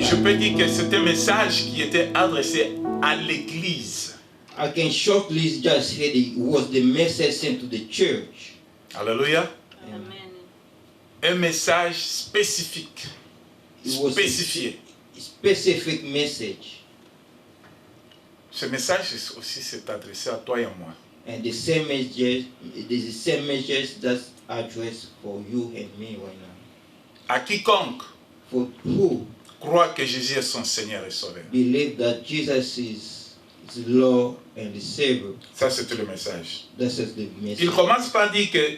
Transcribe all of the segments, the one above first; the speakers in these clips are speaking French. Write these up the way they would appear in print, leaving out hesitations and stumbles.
Je peux dire que c'était un message qui était adressé à l'église. I can shortly just say it was the message sent to the church. Alléluia. Amen. Un message spécifique. It was Spécifié. a specific message. Ce message aussi s'est adressé à toi et à moi. And the same message, the same message that's addressed for you and me right now. À quiconque For who croit que Jésus est son Seigneur et Sauveur. believe that Jesus is Lord and the Savior. Ça, c'était le message. That's just the message. Il commence par dire que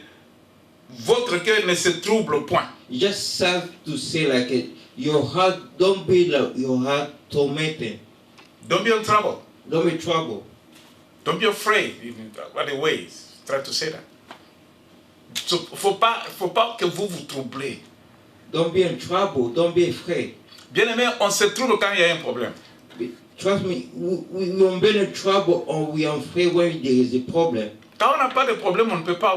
votre cœur ne se trouble point. You just have to say like it, your heart, don't be like your heart tormented. Don't be in trouble. Don't be troubled. Don't be afraid. What the ways? Try to say that. So, faut pas que vous vous troublez. Don't be in trouble. Don't be afraid. Bien aimé, on se trouble quand il y a un problème. Trust me, we won't be in trouble or we are afraid when there is a problem. Quand on n'a pas de problème, on ne peut pas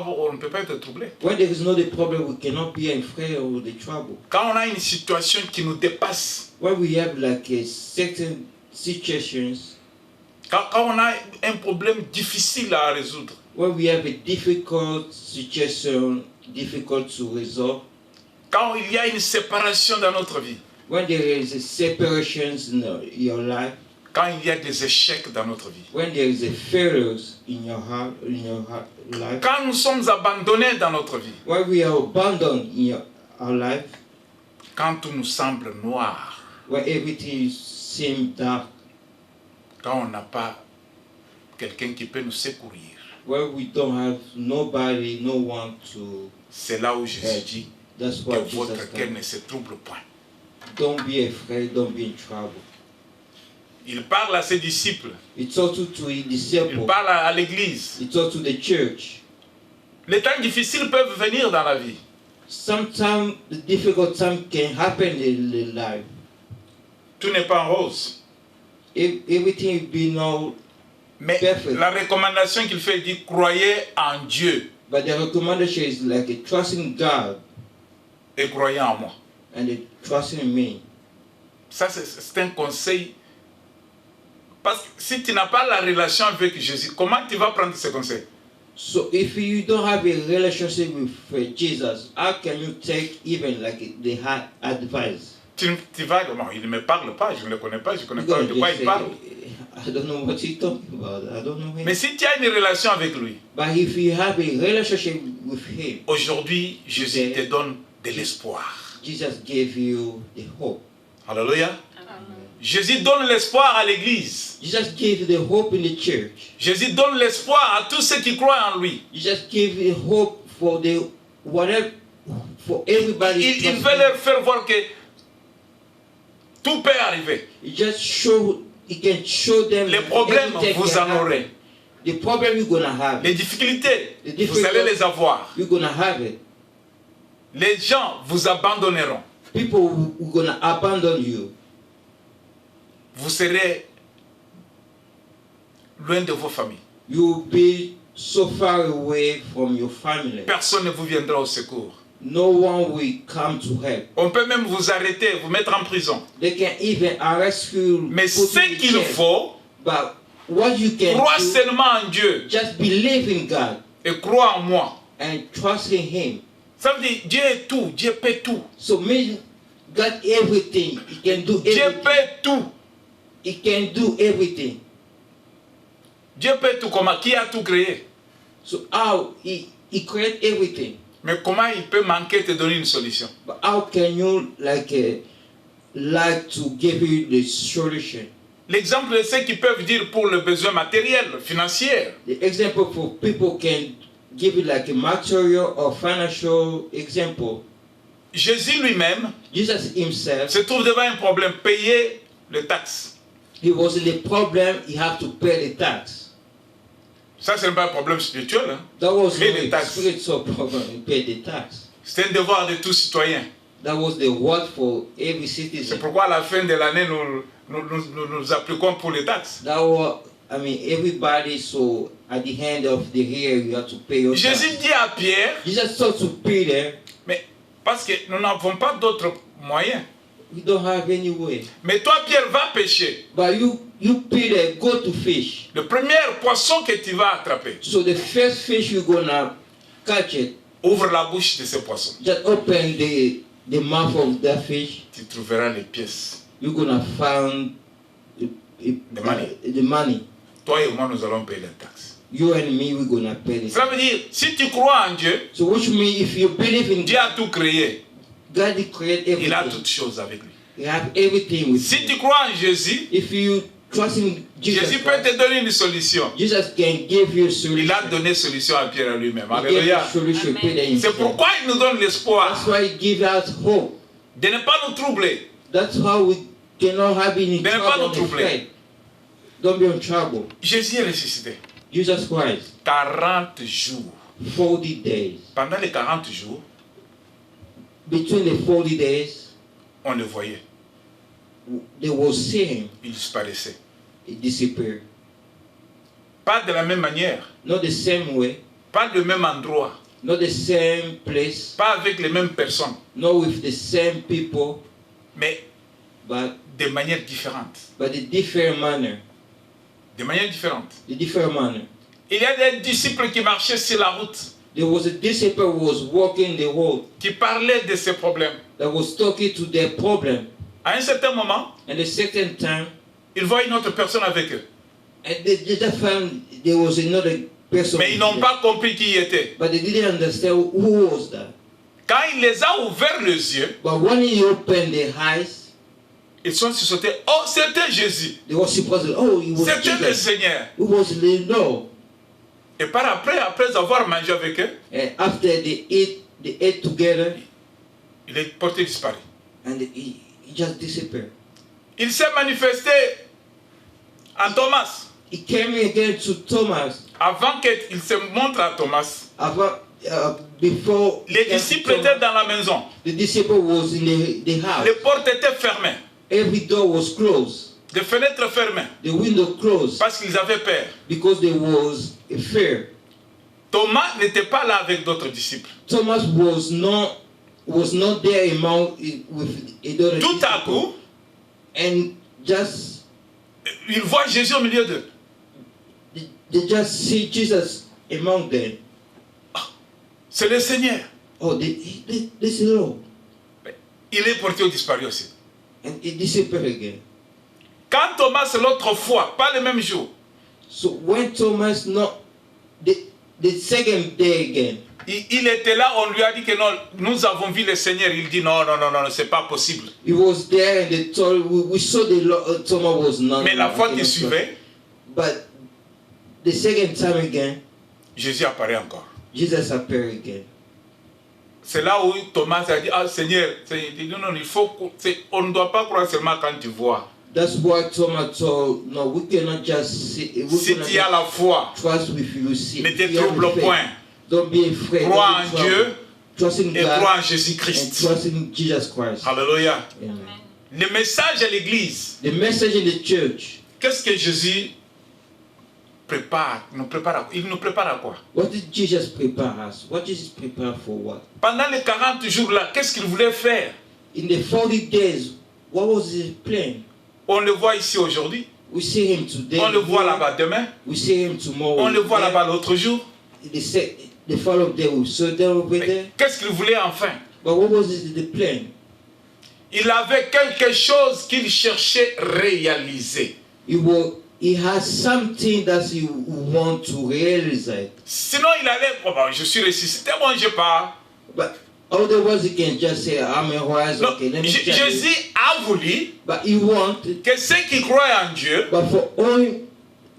être troublé. When there is not a problem, we cannot be afraid of the trouble. Quand on a une situation qui nous dépasse, When we have like a certain situations, quand on a un problème difficile à résoudre, when we have a difficult situation, difficult to resolve, quand il y a une séparation dans notre vie, when there is a separations in your life, quand il y a des échecs dans notre vie, when there is a failures in your life, quand nous sommes abandonnés dans notre vie, when we are abandoned in our life, quand tout nous semble noir, when everything seems dark, quand on n'a pas quelqu'un qui peut nous secourir, when we don't have nobody, no one to c'est là où Jésus dit that's que what votre Jesus cœur said. ne se trouble point. Don't be afraid, don't be in trouble. Il parle à ses disciples, He talked to his il disciples, parle à l'église. he talked to the church. Les temps difficiles peuvent venir dans la vie. Sometimes the difficult time can happen in life. Tout n'est pas en rose. If everything be no, Mais Perfect. la recommandation qu'il fait dit croyez en Dieu but the recommendation is like a trusting God et croyez en moi. and a trusting me. Ça, c'est un conseil. Parce que si tu n'as pas la relation avec Jésus, comment tu vas prendre ce conseil? So if you don't have a relationship with Jesus, how can you take even like the hard advice? Tu vas, non, il ne me parle pas, je ne le connais pas, je ne connais You're pas gonna de quoi just il say, parle. I don't know what he's talking about. I don't know him. Mais si tu as une relation avec lui, But if you have a relationship with him, aujourd'hui, Jésus te donne de l'espoir. Jesus gave you the hope. Alléluia. Amen. Jésus donne l'espoir à l'église. Jesus gave you the hope in the church. Jésus donne l'espoir à tous ceux qui croient en lui. Jesus gave you hope for the whatever for everybody. Il veut leur faire voir que tout peut arriver. He just show. He can show them. Les problèmes, everything vous can en happen. aurez. The problem you're gonna have. Les difficultés, The vous difficult- allez les avoir. You're gonna have it. Les gens vous abandonneront. People who gonna abandon you. Vous serez loin de vos familles. You'll be so far away from your family. Personne ne vous viendra au secours. No one will come to help. On peut même vous arrêter, vous mettre en prison. They can even arrest you. Mais put you ce in qu'il jail. faut, But what you can crois do, seulement en Dieu just believe in God et crois en moi. and trust in Him. Ça veut dire Dieu est tout, Dieu peut tout. So mean God everything. He can do Dieu everything. peut tout. He can do everything. Dieu peut tout. Comment? Qui a tout créé? So how he create everything. Mais comment il peut manquer de te donner une solution? But how can you like to give you the solution? L'exemple de ceux qui peuvent dire pour le besoin matériel, financier. The example for people can give you like a material or financial example. Jésus lui-même Jesus himself, se trouve devant un problème, payer les taxes. he was in the problem, he had to pay the tax. Ça, ce n'est pas un problème spirituel. Hein? That was Pay not the a tax. spiritual problem, he paid the tax. C'est un devoir de tout citoyen. That was the word for every C'est citizen. pourquoi à la fin de l'année, nous appliquons pour les taxes. That was, I mean, everybody, so at the end of the year, you have to pay your tax. Jésus dit à Pierre, Jesus told to Peter, mais parce que nous n'avons pas d'autres moyens. we don't have any way. Mais toi, Pierre, va pêcher. But you Peter, go to fish. Le premier poisson que tu vas attraper, So the first fish you're gonna catch it, ouvre la bouche de ce poisson. just open the mouth of that fish. Tu trouveras les pièces. You're gonna find The money. the money. Toi et moi, nous allons payer les taxes. You and me, we're gonna pay this. Cela veut dire, si tu crois en Dieu, So which means if you believe in Dieu a tout créé. God, He created Il a everything. toutes choses avec lui. You have everything with Si you. tu crois en Jésus, If you trust in Jesus Jésus peut Christ, te donner une solution. Jesus can give you a solution. Il a donné solution à Pierre à lui-même. He gave you Alléluia. a solution Amen. Peter C'est himself. pourquoi il nous donne l'espoir That's why He gives us hope. de ne pas nous troubler. That's how we cannot have any Ne pas trouble nous on the troubler. faith. Don't be in trouble. Jésus est ressuscité. Jesus Christ, 40 jours. 40 days. Pendant les 40 jours, Between the 40 days, on le voyait. they will see Him. Il disparaissait. He disappeared. Pas de la même manière. Not the same way. Pas du même endroit. Not the same place. Pas avec les mêmes personnes. Not with the same people. Mais But de manière différente. a different manner. De manière différente. The different manner. Il y a des disciples qui marchaient sur la route, There was a disciple who was walking the road qui parlaient de ces problèmes. that was talking to their problem. À un certain moment, And the second time, ils voient une autre personne avec eux. and they just found there was another person. Mais ils n'ont pas compris qui il était. But they didn't understand who was that. Quand il les a ouverts les yeux, But when he opened their eyes, ils sont sursautés. Oh, c'était Jésus. they were surprised. Oh, it was C'était le Jesus. Seigneur. It was the Lord. Et par après avoir mangé avec eux, And after they ate together, il est porté disparu. and he just disappeared. Il s'est manifesté à Thomas. He came again to Thomas. Avant qu'il se montre à Thomas, Before les disciples étaient dans la maison. the disciple was in the house. Les portes étaient fermées. Every door was closed. Des fenêtres fermées. The window closed Parce qu'ils avaient peur. because there was a fear. Thomas n'était pas là avec d'autres disciples. Thomas was not there among with other Tout à disciples. coup, And just il voit Jésus au milieu d'eux. they just see Jesus among them. C'est le Seigneur. Oh, this is Lord. Il est porté au disparu aussi. And he disappeared again. Quand Thomas, l'autre fois, pas le même jour, So when Thomas not the second day again, il était là, on lui a dit que non, nous avons vu le Seigneur. Il dit non, c'est pas possible. he was there and they told we saw the Lord. Thomas was not. Mais la fois qui suivait, But the second time again, Jésus apparaît encore. Jesus appeared again. C'est là où Thomas a dit, ah Seigneur, il dit, non, on ne doit pas croire seulement quand tu vois. That's why Thomas told, no, we cannot just see. We Si cannot tu as la foi, trust with you. See, ne te if you have trouble faith, point. Don't be afraid. Crois don't be en Dieu troubled. Trust in et God crois en and Jésus-Christ. trust in Jesus Christ. Alléluia. Amen. Le message à l'église, The message in the church. qu'est-ce que Jésus prépare, il nous prépare à quoi? What did Jesus prepare us? What Jesus prepare for what? Pendant les 40 jours là, qu'est-ce qu'il voulait faire? In the 40 days, what was his plan? On le voit ici aujourd'hui, We see him today. on le voit là-bas demain, We see him tomorrow. on le voit there. là-bas l'autre jour. The following day we saw them over there. Mais qu'est-ce qu'il voulait enfin? But what was the plan? Il avait quelque chose qu'il cherchait réaliser. He has something that he want to realize. Sinon il allait, oh, bon, je suis ressuscité, bon je pars. But otherwise he can just say, I'm a rise. Non, Okay, let me tell you. Jésus a voulu But he wanted, que ceux qui croient en Dieu but for all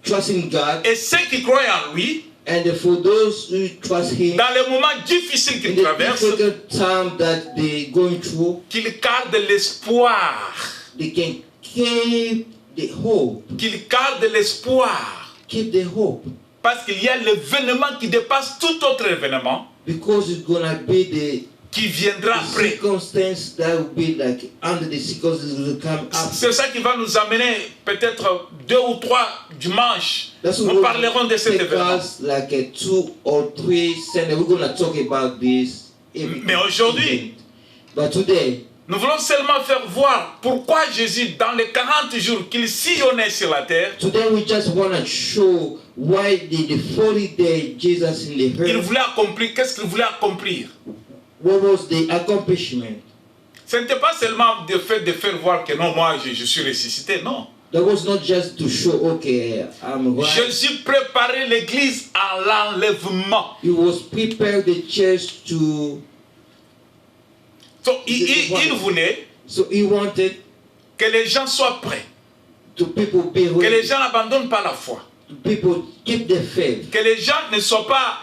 trusting God et ceux qui croient en lui, and for those who trust him dans les moments difficiles in qu'ils the traversent, difficult time that they going through, qu'ils gardent l'espoir. they can keep the hope. Qu'ils gardent l'espoir. Keep the hope. Parce qu'il y a l'événement qui dépasse tout autre événement Because it's gonna be qui viendra the après. circumstance that will be like under the circumstances will come up. C'est ça qui va nous amener peut-être 2 ou 3 dimanches. That's Nous what parlerons de cet take événement. us like a 2 or 3 Sunday. We're gonna talk about this. Mais aujourd'hui, but today, Nous voulons seulement faire voir pourquoi Jésus, dans les 40 jours qu'il sillonnait sur la terre, Today we just want to show why the 40 days Jesus in the il earth, voulait accomplir. Qu'est-ce qu'il voulait accomplir? what was the accomplishment? Ce n'était pas seulement le fait de faire voir que non, moi je suis ressuscité, non. That was not just to show, okay, I'm right. Jésus préparait l'église à l'enlèvement. He was prepared the church to. So, il voulait So he wanted que les gens soient prêts, to people be que les ready. gens n'abandonnent pas la foi, People keep their faith. que les gens ne soient pas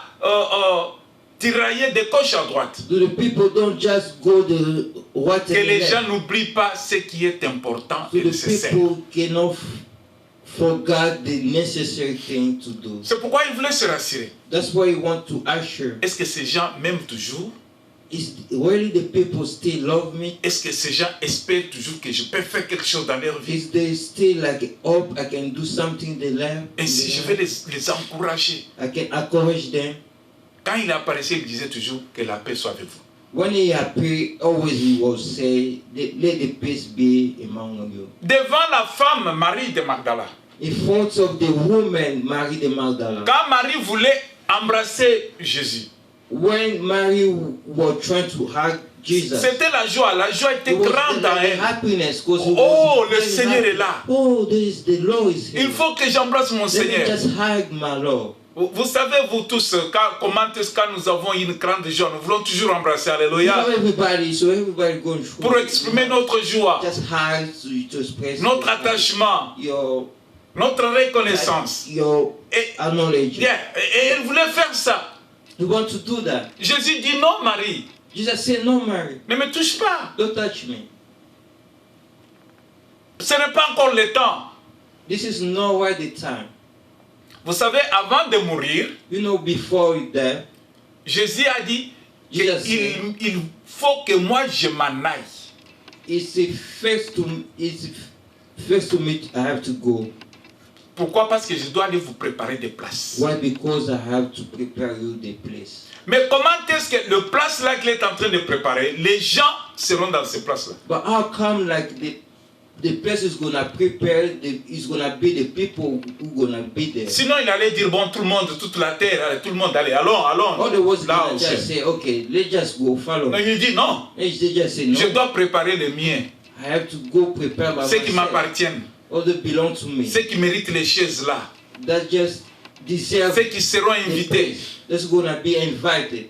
tiraillés de gauche à droite, The people don't just go the right que and les left. gens n'oublient pas ce qui est important So et the nécessaire. people cannot forget the necessary thing to do. C'est pourquoi il voulait se rassurer. That's why he want to assure. Est-ce que ces gens m'aiment toujours? Is really the people still love me? Est-ce que ces gens espèrent toujours que je peux faire quelque chose dans leur vie? Is they still like hope I can do something in their life? Et si je vais les encourager. I can encourage them. Quand il apparaissait, il disait toujours que la paix soit avec vous. When he appeared, always he will say, "Let the peace be among you." Devant la femme Marie de Magdala, In front of the woman Mary the Magdalene, quand Marie voulait embrasser Jésus, when Mary was trying to hug Jesus, c'était la joie était it was grande en the elle. happiness because he Oh, was le very Seigneur happy. est là. Oh, the Lord is here. Il faut que j'embrasse mon Let me Seigneur. just hug my Lord. Vous savez, vous tous, comment est-ce que nous avons une grande joie, nous voulons toujours embrasser, You alléluia, know everybody, so everybody going through. pour exprimer notre joie, Just hug to express notre attachement, notre reconnaissance. your Et, acknowledge. yeah, et elle voulait faire ça. You want to do that? Jésus dit non, Marie, Jesus said, "No, Mary, ne me touche pas. don't touch me. Ce n'est pas encore le temps. This is not right the time." Vous savez, avant de mourir, You know, before you die, Jésus a dit Jesus qu'il faut que moi je m'en aille. it's first to meet. I have to go. Pourquoi? Parce que je dois aller vous préparer des places. Why? Because I have to prepare you the place. Mais comment est-ce que le place là qu'il est en train de préparer, les gens seront dans ces places là? But how come like the place is gonna prepare? Is gonna be the people who gonna be there. Sinon il allait dire bon tout le monde, toute la terre, allez, tout le monde allez, allons. All the was Là gonna où just c'est. say, okay, let's just go follow. Mais il dit non, They just say no. je dois préparer les miens, I have to go prepare by ceux qui myself. m'appartiennent, All that belong to me. ceux qui méritent les chaises là, That just deserve ceux qui seront the invités. place. That's gonna be invited.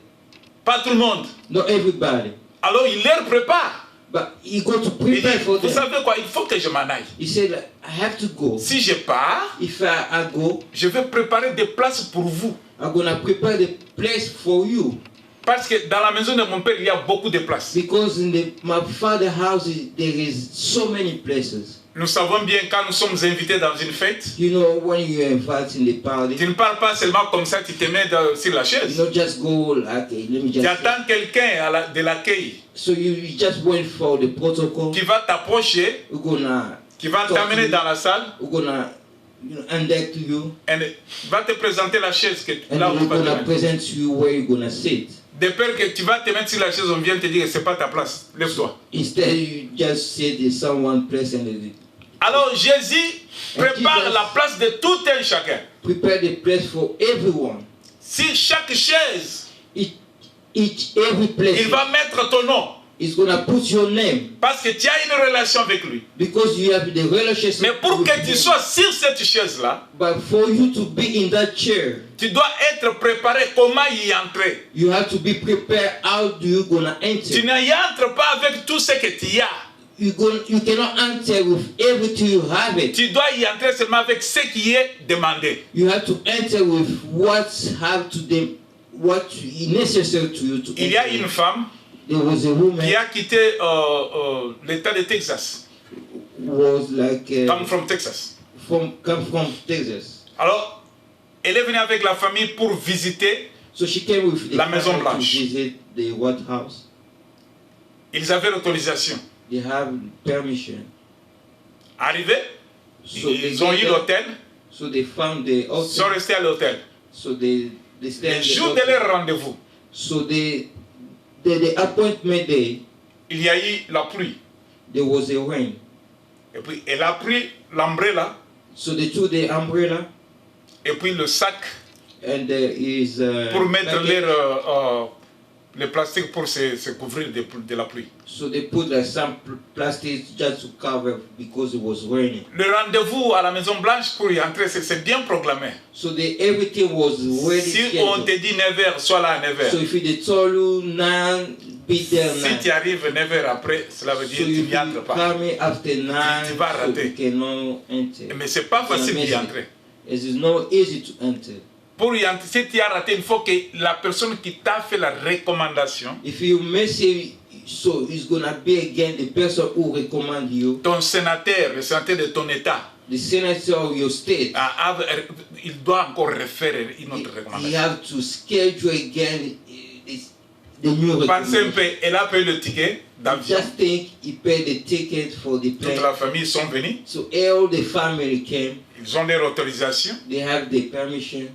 Pas tout le monde. Not everybody. Alors il leur prépare. But he got to Il dit, prepare for vous them. savez quoi, il faut que je m'en aille. He said, I have to go. Si je pars, If I go, je vais préparer des places pour vous. I'm gonna prepare the place for you. Parce que dans la maison de mon père, il y a beaucoup de places. Because in my father's house, there is so many places. Nous savons bien quand nous sommes invités dans une fête, You know, when you invite in the party, tu ne parles pas seulement comme ça, tu te mets sur la you chaise. don't just go, okay, let me Tu just. attends quelqu'un de l'accueil So you just wait for the protocol. qui va t'approcher, We're gonna, qui va t'amener dans la salle we're gonna, index to you, et va te présenter la chaise que and là où we're tu vas te gonna mettre. present you where you're gonna sit. De peur que tu vas te mettre sur la chaise, on vient te dire que ce n'est pas ta place, lève-toi. Instead, you just sit in someone present. Alors Jésus prépare Jesus- la place de tout un chacun. Prepare the place for everyone. Si chaque chaise, Every place il va mettre ton nom. is gonna put your name Parce que tu as une relation avec lui. because you have the relationship. Mais pour with que tu him. sois sur cette chaise-là, But for you to be in that chair, tu dois être préparé comment y entrer. you have to be prepared. How do you gonna Tu enter? n'y entres pas avec tout ce que tu as. You cannot enter with everything you have it. Tu dois y entrer seulement avec ce qui est demandé. You have to enter with what is necessary to you to Il y a enter. une femme There was a woman qui a quitté l'État de Texas. was like Come from Texas. come from Texas. Alors, elle est venue avec la famille pour visiter. So she came with the La Maison family Blanche. to visit the White House. Ils avaient l'autorisation. They have permission. Arrivés, So ils ont eu l'hôtel, So they found the ils sont restés à l'hôtel. So they stayed Le at the jour de hotel. leur rendez-vous, So the appointment day, il y a eu la pluie. there was a rain. Et puis elle a pris l'ombrella So they took the umbrella et puis le sac and his pour mettre baguette. le plastique pour se couvrir de la pluie. So they put like some plastic just to cover because it was raining. Le rendez-vous à la Maison Blanche pour y entrer, c'est bien programmé. So everything was ready. Si on te dit 9h, sois là à 9h. So if they told you 9, be there 9. Si tu arrives 9h après, cela veut dire So que tu if n'y entres you pas. come after 9, Tu vas so rater. you cannot enter. Mais c'est pas facile d'y entrer. It is not easy to enter. Pour y entrer, si tu as raté, il faut que la personne qui t'a fait la recommandation, If you miss it, so it's gonna be again the person who recommend you, ton sénateur, le sénateur de ton État, the senator of your state. il doit encore refaire une autre You recommandation. have to schedule again the new Pensez un recommendation. peu, elle a payé le ticket d'avion. Just think he paid the ticket for the Toute plane. la famille sont venus. So all the family came. Ils ont leur autorisation. They have the permission.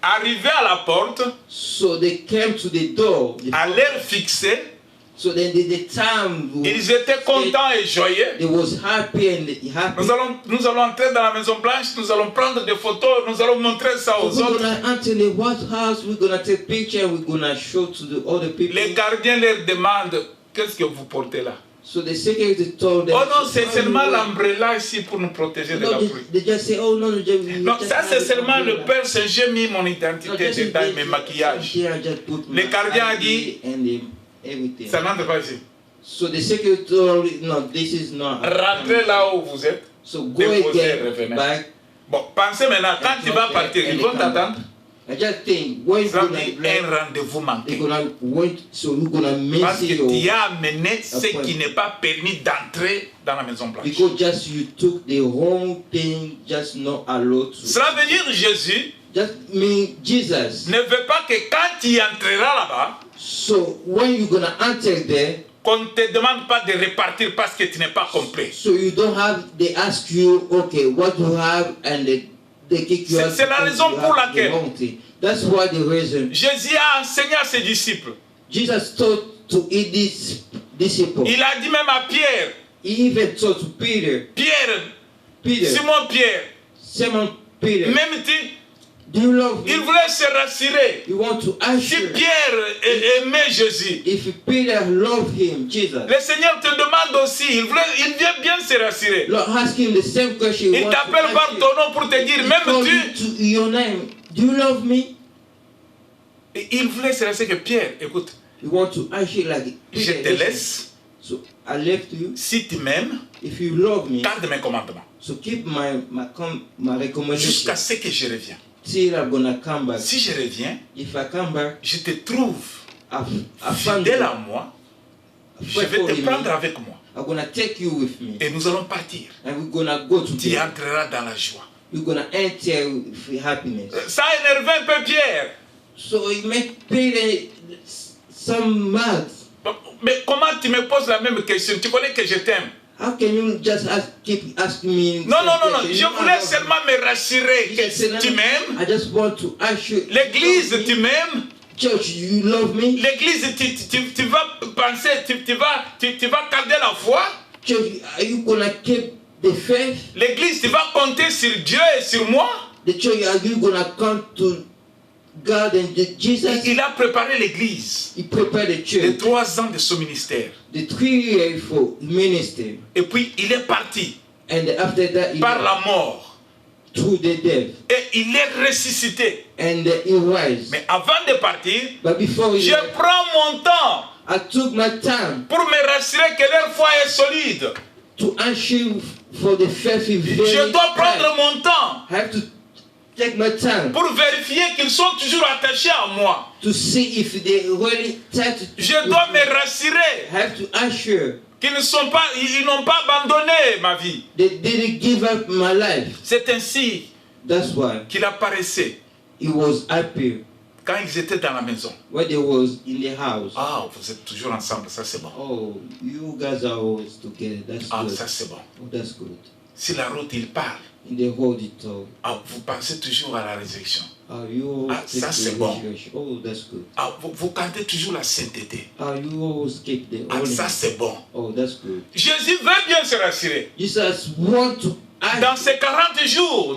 Arrivé à la porte, So they came to the door. à l'heure fixée, So then the time ils étaient contents et joyeux. they was happy and happy. Nous allons entrer dans la Maison Blanche, nous allons prendre des photos, nous allons montrer ça aux We're autres. gonna enter the White House. We're gonna take picture. We're gonna show to the other people. Les gardiens leur demandent, qu'est-ce que vous portez là? So the security told them. Oh non, c'est "Oh, seulement you- l'ombrella ici pour nous protéger de No, la pluie. they just say, oh no, Non, ça c'est seulement le Père Saint, j'ai mis mon identité dedans et mes maquillages. Le gardien a dit, everything. ça n'entre pas ici. So the security told, no, this is not. Rentrez là où vous êtes. So go Déposez, again revenez. back. Bon, pensez maintenant, quand tu vas partir, ils vont t'attendre. I just think when Ça you're veut dire gonna un rendez-vous they're manqué. gonna wait, so you're gonna Parce miss que it. tu as amené ce qui n'est pas permis d'entrer dans la Maison Blanche. Because just you took the wrong thing, just not allowed to. Cela veut dire Jésus Just mean Jesus. ne veut pas que quand tu entreras là-bas, So when you're gonna enter there, qu'on ne te demande pas de repartir parce que tu n'es pas complet. so you don't have, they ask you, okay, what you have, and they kick you out. C'est la because raison you pour have the laquelle wrong thing. That's why the reason Jésus a enseigné à ses disciples. Jesus taught to eat this disciple. Il a dit même à Pierre, He even taught to Peter, Pierre, Simon Pierre, Simon Peter, même tu, do you love me? il voulait se rassurer. You want to Si assure. Pierre aimait Jésus, If Peter loved him, Jesus, le Seigneur te demande aussi, il vient bien se rassurer. Lord, ask him the same question. Il t'appelle par ton nom pour te dire, He même called tu, you to your name. Do you love me? il voulait se rassurer que Pierre, écoute, You want to assure like je Peter. te listen. laisse, So I left you. si tu m'aimes, If you love me, garde mes commandements, so keep my recommendation. jusqu'à ce que je revienne. Till I'm gonna come back. Si je reviens, If I come back, je te trouve I found fidèle you. à moi, je Fight vais for te me. prendre avec moi. I'm gonna take you with me, Et nous allons partir. and we're gonna go Tu together. entreras dans la joie. We're gonna enter with happiness. Ça a énervé un peu Pierre. So it made Peter some mad. Mais comment tu me poses la même question? Tu connais que je t'aime. How can you just keep asking me? Non, non, non, non. question? Je You know I voulais love you. seulement me rassurer Yes, que and tu m'aimes. I just want to ask you. L'église, you tu love me? m'aimes. Church, you love me? L'église, tu vas penser, tu vas garder la foi. Church, are you gonna keep the faith? L'église, tu vas compter sur Dieu et sur moi. The church, are you gonna come to God and Jesus? Il a préparé l'église. He prepared the Les church. 3 ans de son ministère. The 3 years for ministry. Et puis, il est parti And after that, he par la mort. through the death. Et il est ressuscité. And he rise. Mais avant de partir, But before he je prends mon temps I took my time pour me rassurer que leur foi est solide. to answer for the faith is very Je dois prendre tight. mon temps I have to take my time pour vérifier qu'ils sont toujours attachés à moi. to see if they really touch. Je dois me rassurer I have to assure qu'ils ils n'ont pas abandonné ma vie. they didn't give up my life. C'est ainsi That's why qu'il apparaissait he was happy quand ils étaient dans la maison. when they was in the house. Ah, vous êtes toujours ensemble, ça c'est bon. Oh, you guys are always together. That's Ah, good. ça c'est bon. Oh, that's good. Sur la route, il parle. In the road he talk. Ah, vous pensez toujours à la résurrection. You Ah, take ça, the c'est bon. resurrection. Oh, that's good. Ah, vous cantez toujours la sainteté. You always keep the Ah, holiness. ça, c'est bon. Oh, that's good. Jésus veut bien se rassurer. Jesus want to Dans ask ces 40 jours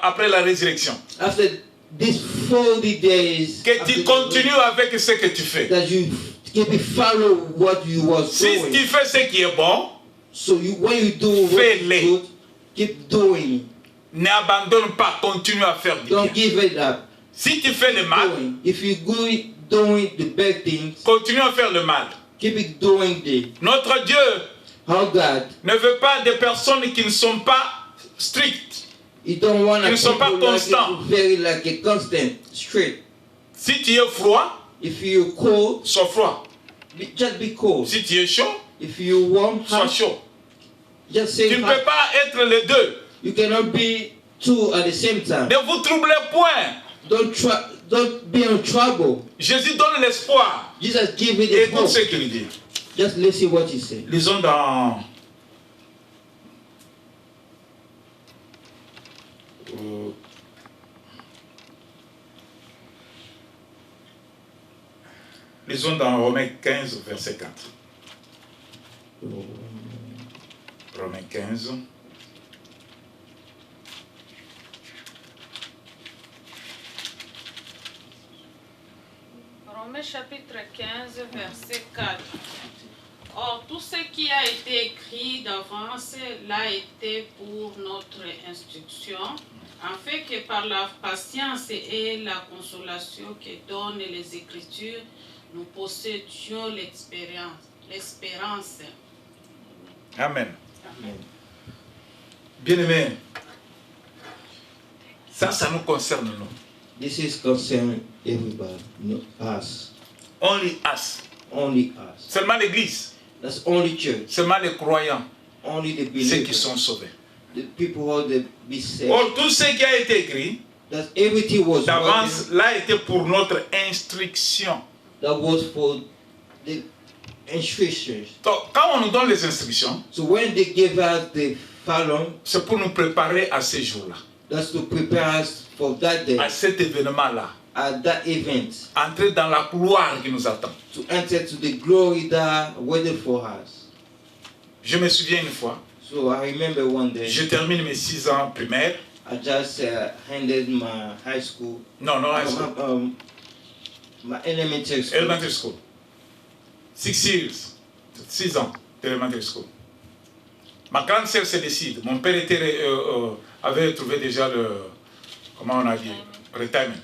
après la résurrection, after these 40 days que after tu the continues avec ce que tu fais. that you keep follow what you was Si doing. tu fais ce qui est bon, So when you do what Fais-le. is good, keep doing. n'abandonne pas, continue à faire du bien. Don't give it up. Si tu fais le mal, Doing. If you doing the bad things, continue à faire le mal. keep it doing the Notre Dieu how God. ne veut pas des personnes qui ne sont pas strictes. You don't want Ils ne sont pas constants. very like a constant, straight. Si tu es froid, If you cold, sois froid. just be cold. Si tu es chaud, If you warm, sois hot, chaud. just say Tu ne hot. peux pas être les deux. You cannot be two at the same time. Ne vous troublez point. Don't be in trouble. Jésus donne l'espoir. Jesus give it Et the tout hope. ce qu'il dit. Just listen what he said. Lisons dans lisons dans Romains 15, verset 4. Romains 15. Romains chapitre 15, verset 4. Or, tout ce qui a été écrit d'avance l'a été pour notre instruction, afin que par la patience et la consolation que donnent les Écritures, nous possédions l'espérance. Amen. Bien-aimés, ça nous concerne nous. This is concern everybody, not us. Only us. Only us. Seulement l'Église. That's only church. Seulement les croyants. Only the Ceux qui believers. sont sauvés. The people who they be saved. Or, tout ce qui a été écrit That everything was d'avance, written, l'a été pour notre instruction. that was for the instructions. Donc, quand on nous donne les instructions, So when they gave us the follow, c'est pour nous préparer à ces jours-là, that's to prepare us for that day, à cet événement-là, at that event, entrer dans la gloire qui nous attend. to enter to the glory that waited for us. Je me souviens une fois, So I remember one day, je termine mes 6 ans primaires. I just handed my high school, Non, high school. My elementary school. Elementary school. 6 years. 6 ans d'elementary school. Ma grande sœur se décide. Mon père avait trouvé déjà comment on a dit, retirement.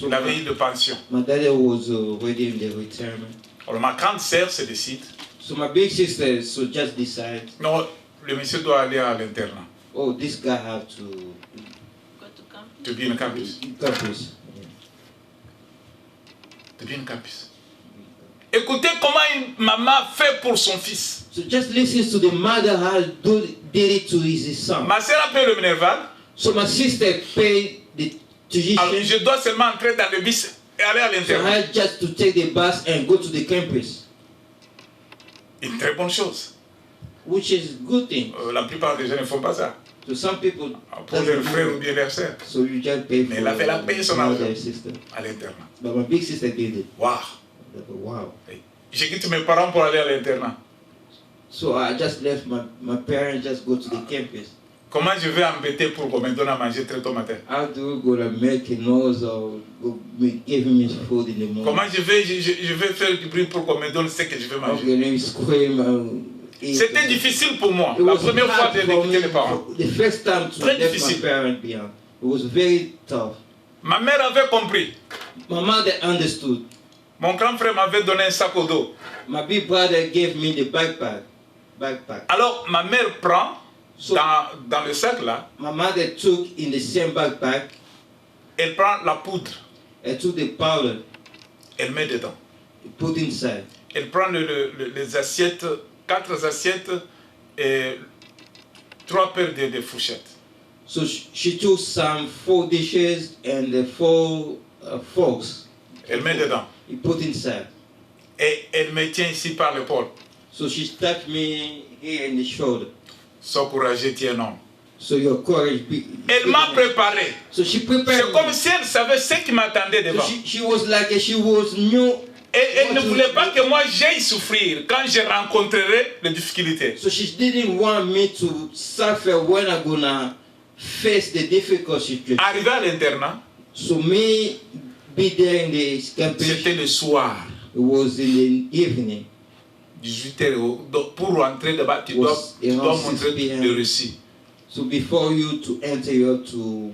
So Il avait eu de pension. my daddy was already in the retirement. Alors ma grande sœur se décide. So my big sister just decide, Non, le monsieur doit aller à l'internat. oh, this guy have to Go to camp. To be in campus. campus. To be in campus. Écoutez comment une maman fait pour son fils. So just listen to the mother how did it to his son. Ma sœur a payé le minerval. So my sister paid the Alors, tuition. je dois seulement entrer dans le bus et aller à So I l'internat. had just to take the bus and go to the campus, Une très bonne chose. which is good thing. La plupart des gens ne font pas ça. So some people Pour doesn't leurs do frères ou it. bien leurs sœurs So you just pay Mais for elle avait la paye son mother argent. and sister. à l'internat. But my big sister did it. Waouh. Wow. J'ai quitté mes parents pour aller à l'internat. So I just left my parents just go to the campus. Comment je vais embêter pour qu'on me donne à manger très tôt matin? How do we go to make a noise or go give him his food in the morning? Comment je vais faire du bruit pour qu'on me donne ce que je vais How manger? can we scream? Eat? C'était difficile pour moi. It La was première fois hard de for quitter me les parents. the first time to Très let difficile. my parents behind. It was very tough. Ma mère avait compris. My mother understood. Mon grand frère m'avait donné un sac au dos. My big brother gave me the backpack. Alors ma mère prend So dans le sac là, my mother took in the same backpack elle prend la poudre, and took the powder, elle met dedans. put inside. Elle prend les assiettes, 4 assiettes et 3 paires de fourchettes. So she took some 4 dishes and the 4 forks. Elle met dedans. He put inside. Et elle me tient ici par l'épaule. So she tapped me here in the shoulder. Sois courageux, tu es un homme. So your courage. Elle m'a préparé. So she prepared C'est comme me. si elle savait ce qui m'attendait So devant. she was like she was new. Et elle ne voulait pas que moi j'aille souffrir quand je rencontrerai les difficultés. So she didn't want me to suffer when I'm gonna face the difficult situation. Arrivé à l'internat, So me be there in the campus. c'était le soir, It was in the evening. 18h. Pour rentrer là-bas, tu dois montrer le récit. So before you to enter, you have to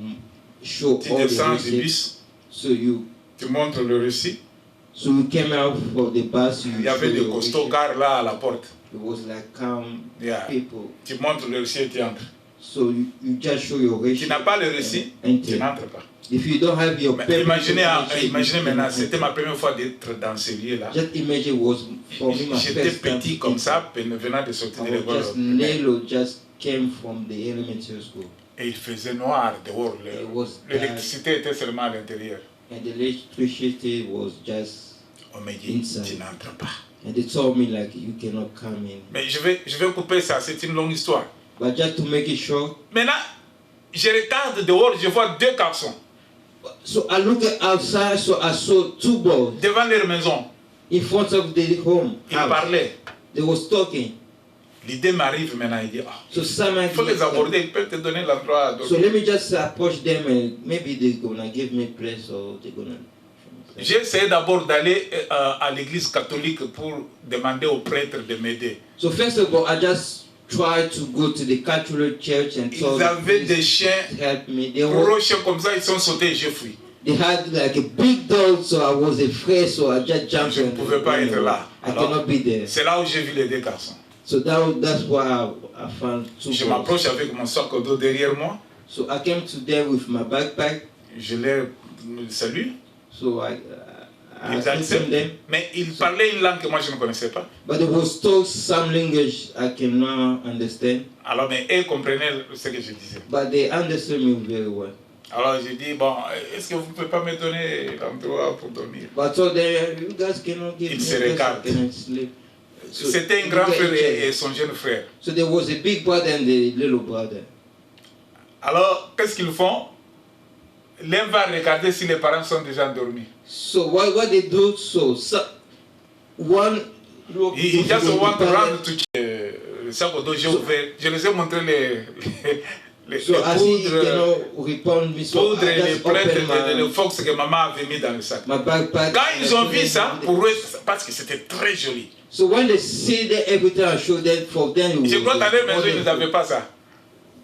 show Tu all the descends du receipts. bus, So you montres le récit. So we came out for the bus. Il y avait des costauds gars là à la porte. It was like calm Yeah. people. Tu montres le récit et tu entres. So you just show your Tu ratio. n'as pas le récit, tu n'entres pas. If you don't have your Mais paper, imaginez maintenant, c'était ma première fois d'être dans ce lieu-là. Just imagine was for me my J'étais first time. petit comme ça, venant de sortir de I was l'école. just little, just came from the elementary school, Et il faisait noir dehors. It was L'électricité était seulement à l'intérieur. and the electricity was just. On m'a dit, Inside. tu n'entres pas. And they told me like you cannot come in. Mais je vais couper ça, c'est une longue histoire. But just to make it short, Maintenant, je regarde dehors, je vois deux garçons so I looked outside, so I saw two boys devant leur maison. in front of the home. Ils house. parlaient. They was talking. L'idée m'arrive maintenant, il dit, ah, So someone. il faut les aborder, ils peuvent te donner l'endroit à So dormir. let me just approach them and maybe they're gonna give me place or they're gonna. J'ai essayé d'abord d'aller à l'église catholique pour demander aux prêtres de m'aider. So first of all, I just tried to go to the Catholic church and Ils told avaient des them chiens to help me. gros chiens comme ça, ils sont sautés et j'ai fui. They had like a big dog, so I was afraid, so I just jumped. Je ne pouvais pas être là. I Alors, cannot be there. c'est là où j'ai vu les deux garçons. So that's why I found two Je boys. m'approche avec mon sac au dos derrière moi. So I came to them with my backpack. Je les salue. So I Ils listened acceptent. them. Mais ils parlaient une langue que moi je ne connaissais pas. But they was told some language I cannot understand. Alors, mais eux comprenaient ce que je disais. But they understood me very well. Alors, j'ai dit, bon, est-ce que vous ne pouvez pas me donner l'endroit pour dormir? But I told them, you guys cannot give Ils me se a place, regardent. I cannot sleep. So C'était un you grand get frère each et son jeune frère. So there was a big brother and the little brother. Alors, qu'est-ce qu'ils font? L'un va regarder si les parents sont déjà endormis. So what they do, so one look. He just to the want to father. run to le sac au dos, j'ai ouvert. Je les ai montré les So as he poudres, respond me, so poudres I et les just plaites open de fox que maman avait mis dans le sac. my backpack. Quand ils ont and vu I ça, showed them. pour eux, parce que c'était très joli. So when they see that everything I show them, for them, it Je was crois qu'à leur maison, ils wonderful. n'avaient pas ça.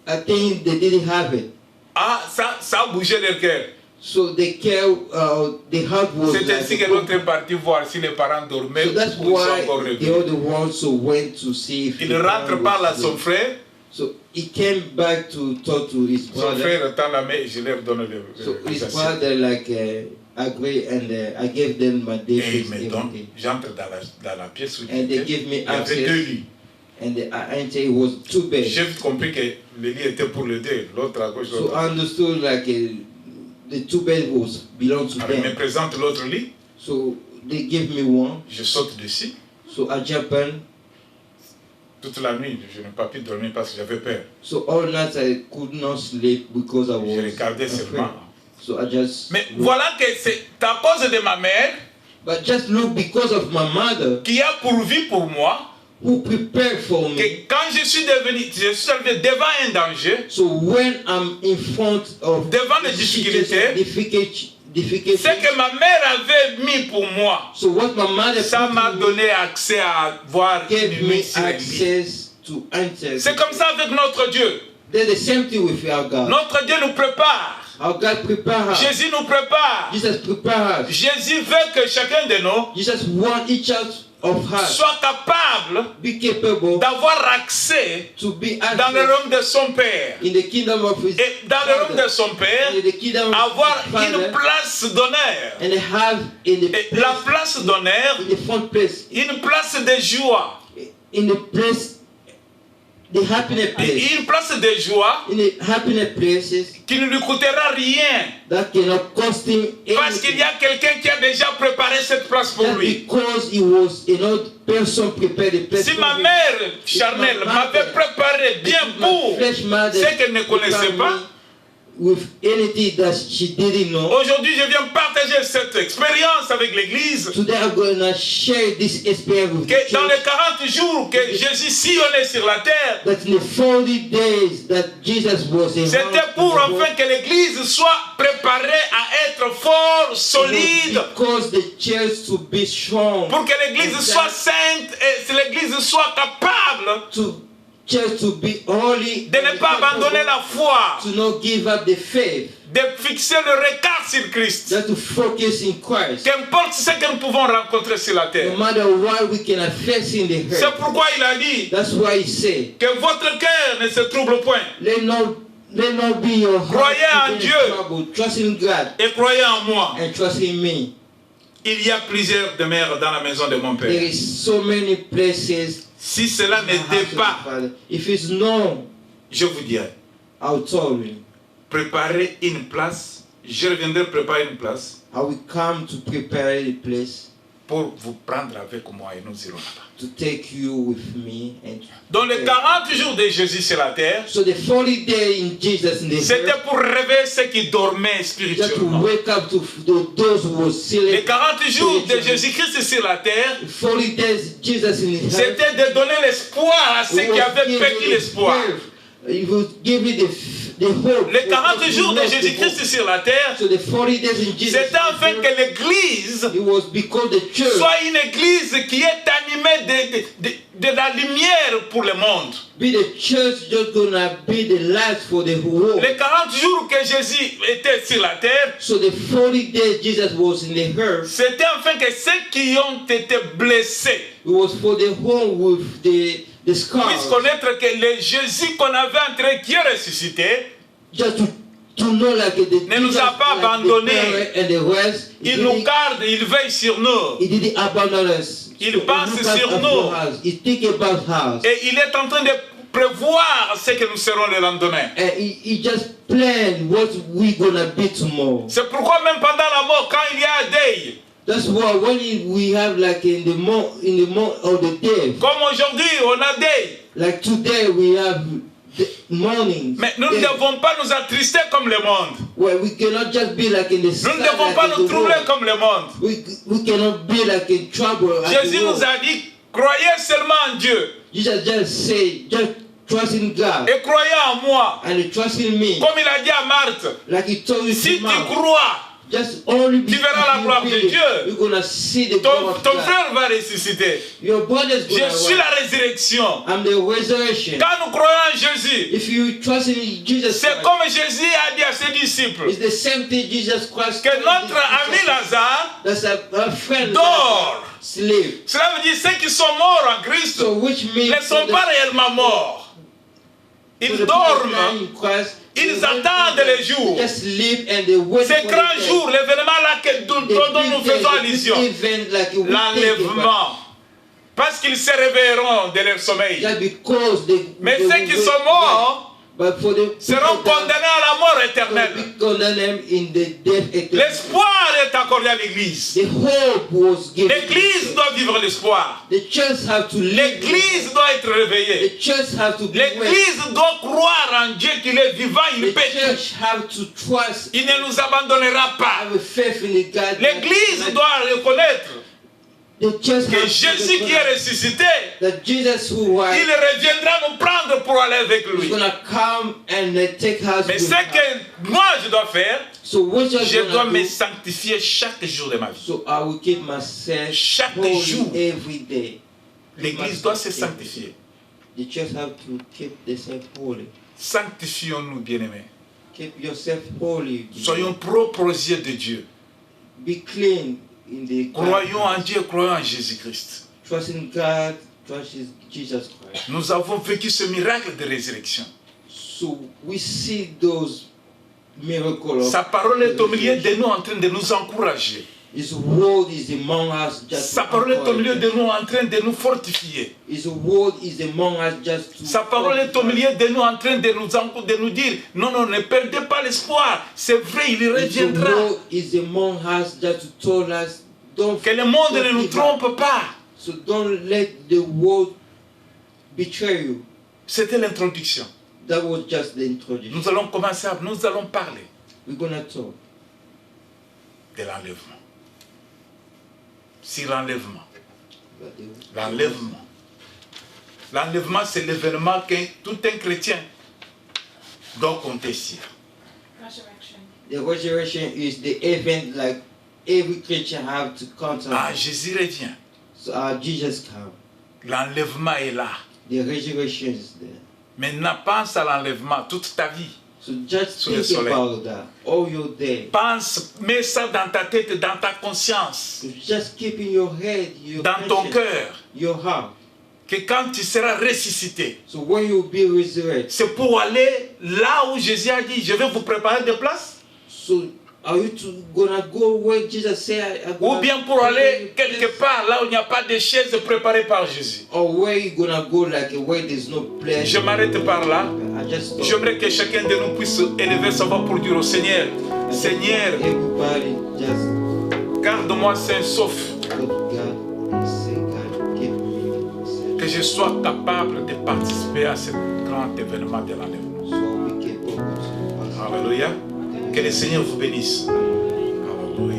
I think they didn't have it. Ah, ça a bougé leur cœur. So the heart was C'est ainsi que like. l'autre est parti voir si les parents dormaient So that's ou ils sont why encore the réveillés. other one so went to see if Il the rentre parent par là was son asleep. frère. So he came back to talk to his Son brother. frère tend la main et je leur donne le So his assiettes. brother like agreed and I gave them my Et dishes il me every donne, day. j'entre dans la pièce où And they j'étais. give me Il y avait access. deux lits. And I entered, it was two beds. J'ai vite compris que le lit était pour les deux, l'autre à gauche, So l'autre à I understood like the two beds was belong to droite. Alors, il me them. présente l'autre lit, So they give me one. je saute dessus. So I jump in. Toute la nuit, je n'ai pas pu dormir parce que j'avais peur. So all night I could not sleep because I Je was regardais afraid. seulement. So I just. Mais voilà que c'est à cause de ma mère But just look, because of my mother qui a pourvu pour moi who prepared for me. que quand je suis arrivé devant un danger, So when I'm in front of devant les difficultés, difficulty, ce que ma mère avait mis pour moi, so what my mother ça put m'a in me donné accès à voir gave une me nuit sur le lit. access to enter. C'est comme ça avec notre Dieu. There's the same thing with our God. Notre Dieu nous prépare. Our God prepare us. Jésus nous prépare. Jesus prepare us. Jésus veut que chacun de nous Jesus wants each of us soit capable be capable d'avoir accès to be dans le access royaume de son Père. in the kingdom of His Et dans le royaume de Father, son Père, in the kingdom of avoir His Father, une place d'honneur. and have in the Et la place d'honneur, in the front place, une place de joie. in the place the happiness place, Une place de joie in the happiness places qui ne lui coûtera rien. that cannot cost him Parce qu'il anything. y a quelqu'un qui a déjà préparé cette place pour Just lui. because he was another person prepared the place Si for ma him. mère charnelle m'avait préparé bien pour ce qu'elle ne connaissait pas, with anything that she didn't know. aujourd'hui je viens partager cette expérience avec l'église. Today I'm going to share this experience with the Que dans les church. 40 jours que Jésus sillonnait sur la terre, That in the 40 days that Jesus was in c'était pour enfin que l'église soit préparée à être fort, solide, because the church to be strong, pour que l'église soit sainte et que l'église soit capable to church to be holy, de ne pas abandonner la foi, to not give up the faith, de fixer le regard sur Christ. that to focus in Christ. Qu'importe ce que nous pouvons rencontrer sur la terre. No matter what we can face in the C'est earth. pourquoi il a dit That's why he said, que votre cœur ne se trouble point let not be your heart Croyez en to be in Dieu. trouble. Trust in God et croyez en moi. and trust in me. Il y a plusieurs demeures dans la maison de mon There Père. is so many places. Si cela in the house n'était of pas, the Father. If it's known, je vous dirais, I'll tell you. préparez une place. Je reviendrai préparer une place I will come to prepare the place pour vous prendre avec moi et nous irons là-bas. to take you with me. And Dans les 40 jours de Jésus sur la terre, so the 40 days in Jesus in the c'était earth, pour réveiller ceux qui dormaient just to spirituellement. wake up to those who were Les sleeping. 40 jours de Jésus-Christ sur la terre, 40 days Jesus in the earth. c'était de donner l'espoir à ceux qui avaient perdu l'espoir. He will give me the hope. Les 40 jours de Jésus-Christ sur la terre, So the 40 days in Jesus. c'était afin que l'église It was because the church soit une église qui est animée de la lumière pour le monde. be the church just gonna be the light for the world. Les 40 jours que Jésus était sur la terre, So the 40 days Jesus was in the earth, c'était afin que ceux qui ont été blessés it was for the home with the puissent scars. connaître que le Jésus qu'on avait entré, qui est ressuscité, Just to know like the ne nous a pas abandonnés. and the rest. il nous garde, il veille sur nous. He didn't abandon us. Il So pense he look sur after nous. us. He think about us. Et il est en train de prévoir ce que nous serons le lendemain. And he just planned what we gonna be tomorrow. C'est pourquoi même pendant la mort, quand il y a un deuil, That's why when we have like in the month of the day, comme aujourd'hui on a deuil, like today we have the morning. mais nous ne devons pas nous attrister comme le monde. Where we cannot just be like in the Nous ne devons pas nous troubler comme le monde. We cannot be like in trouble. At Jésus the nous world. a dit, croyez seulement en Dieu Jesus just say, just trust in God et croyez en moi. and trust in me. Comme il a dit à Marthe, Like he told you si to tu Mark. crois, Just only tu verras la gloire de Dieu. You're gonna see the glory of ton God. frère va ressusciter. Your brother's Je gonna suis la rise. résurrection. I'm the resurrection. Quand nous croyons en Jésus, If you trust in Jesus c'est Christ, comme Jésus a dit à ses disciples, it's the same thing Jesus Christ que told notre his ami disciples. Lazare That's a friend dort. slave. Cela veut dire ceux qui sont morts en Christ So which means ne sont pas réellement morts. Ils dorment. Ils attendent les jours. Ces grands jours, l'événement là dont nous faisons allusion, l'enlèvement. Parce qu'ils se réveilleront de leur sommeil. Mais ceux qui sont morts seront condamnés à la mort éternelle. L'espoir est accordé à l'Église. L'Église doit vivre l'espoir. L'Église doit être réveillée. L'Église doit croire en Dieu qu'il est vivant, il peut tout. Il ne nous abandonnera pas. L'Église doit reconnaître que Jésus qui est ressuscité, il reviendra nous prendre pour aller avec lui. Mais ce que moi je dois faire, je dois me sanctifier chaque jour de ma vie. Chaque jour, l'Église doit se sanctifier. Sanctifions-nous, bien-aimés. Soyons propres aux yeux de Dieu. Be clean. Croyons en Dieu, croyons en Jésus-Christ. Trust in God, trust in Jesus Christ. Nous avons vécu ce miracle de résurrection. So we see those miracles. Sa parole est au milieu de nous en train de nous encourager. His word is among us just Sa parole est au milieu de nous en train de nous fortifier. His word is among us just to Sa parole est au milieu de nous en train de nous dire non, non, ne perdez pas l'espoir. C'est vrai, il His reviendra. word is among us just to tell us don't Que le monde ne nous give up. trompe pas. So don't let the world betray you. C'était l'introduction. That was just the introduction. Nous allons commencer, nous allons parler We're gonna talk de l'enlèvement. Sur l'enlèvement. about the- L'enlèvement. L'enlèvement, c'est l'événement que tout un chrétien doit compter sur. Resurrection. The resurrection is the event like every Christian have to count on. Ah, Jésus revient. So Jesus come. L'enlèvement est là. The resurrection is there. Maintenant, pense à l'enlèvement toute ta vie. So just Sous le think soleil. about that all your day. Pense, mets ça dans ta tête, dans ta conscience, So just keep in your head, your dans ton conscience, cœur, your heart. que quand tu seras ressuscité, So when you be resurrected, c'est pour aller là où Jésus a dit, je vais vous préparer des places, so are you gonna go where Jesus said? ou bien pour aller quelque part là où il n'y a pas de chaises préparées par Jésus. Or where you gonna go like where there's no place? Je m'arrête par là. I just stop. J'aimerais que chacun de nous puisse élever sa voix pour dire au Seigneur, Seigneur, Everybody just garde-moi sain sauf go to God and say, God, give me safe. que je sois capable de participer à ce grand événement de l'enlèvement. So we can go to Alléluia. Que le Seigneur vous bénisse. Alléluia.